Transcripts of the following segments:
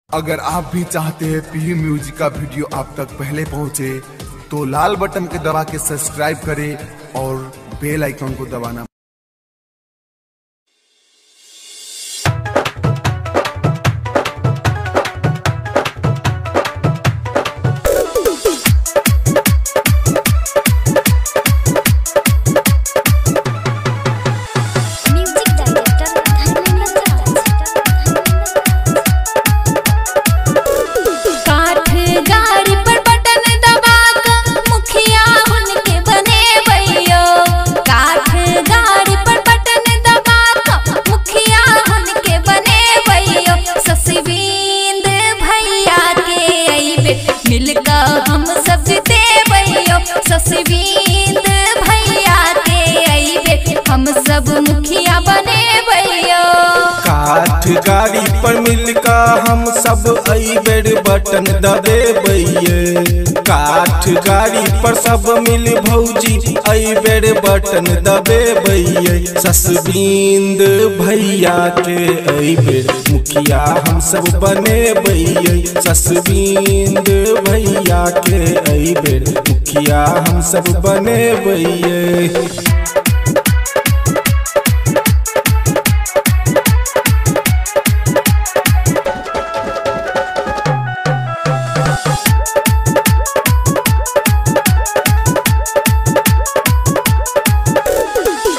अगर आप भी चाहते हैं पी म्यूजिक का वीडियो आप तक पहले पहुंचे तो लाल बटन के दबा के सब्सक्राइब करें और बेल आइकन को दबाना। हम सब जीते भैया ससविंद भैया के अइबे हम सब मुखिया बने भैया। काठ गाड़ी पर मिलकर हम सब अइबे बटन दबे भैया। काठ गाड़ी पर सब मिल भौजी अइबे बटन दबे भैया। ससविंद भैया के अइबे मुखिया हम सब बने भैया। ससविंद भैया के अइबे मुखिया हम सब बने भैया।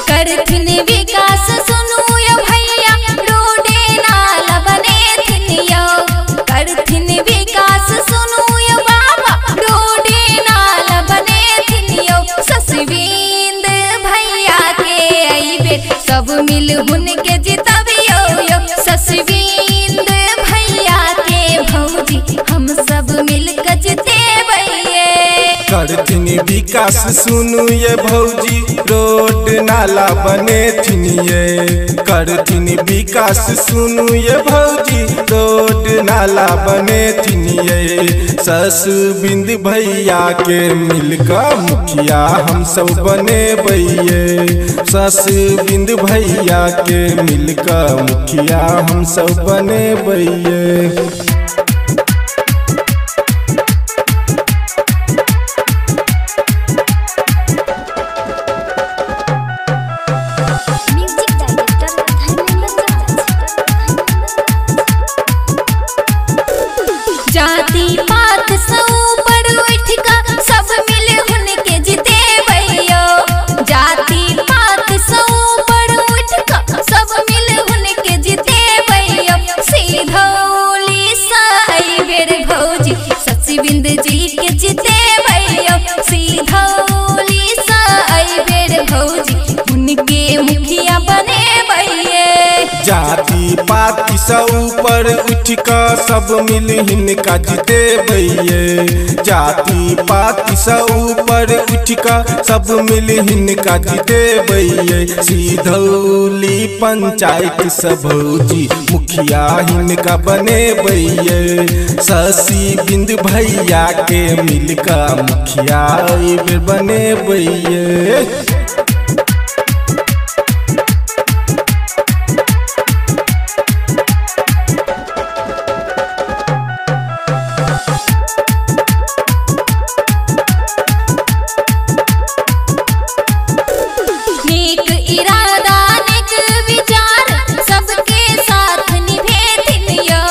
करथिन विकास सुनु यो भैया रोडे नाला बने थिनियो। करथिन विकास सुनु यो बाबा रोडे नाला बने थिनियो। ससविंद भैया के अइबे सब मिल हुन के जितबियो यो। ससविंद भैया के भौजी हम सब मिल के जितेबैये। करथिन विकास सुनु ये भौजी रोड नाला बने थिनिये। करथिन विकास सुनु ये भौजी रोड नाला बने थिनिये। ससविंद भैया के मिलकर मुखिया हम सब बने भैये। ससविंद भैया के मिलकर मुखिया हम सब बने भैये। जाति पात से ऊपर उठ का सब मिल हुन के जिते भैया। जाति पात से ऊपर उठ का सब मिल हुन के जिते भैया। सीधौली साइबेर भौजी ससविंद जी के जिते भैया। सीधौली साइबेर भौजी उनके मुखिया बने भैया। जाति पाति से ऊपर उठ कर सब मिल हिनका जीते भैये। जाति पाति से ऊपर उठ कर सब मिल हिनका जीते भैये। सीधौली पंचायत से भौजी मुखिया हिनका बने भैये। ससविंद भैया के मिलकर मुखिया बने भैये। नेक इरादा नेक विचार सबके साथ निभे थिनियो।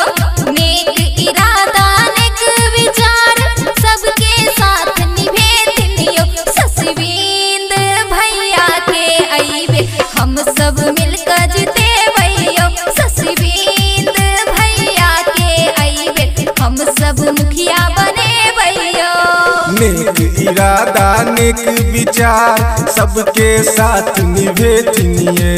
नेक इरादा नेक विचार सबके साथ निभे थिनियो। ससविंद भैया के अइबे हम सब मिलकर जीते भैया। ससविंद भैया के अइबे हम सब मुखिया बने भैया। नेक इरादा नेक विचार सबके साथ निभे थिनिये।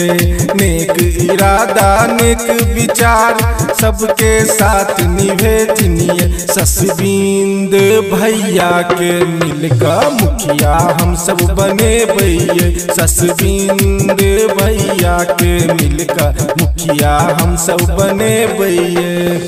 नेक इरादा नेक विचार सबके साथ निभे थिनिये। ससविंद भैया के मिलकर मुखिया हम सब बने भैये। ससविंद भैया के मिलकर मुखिया हम सब बने भैये।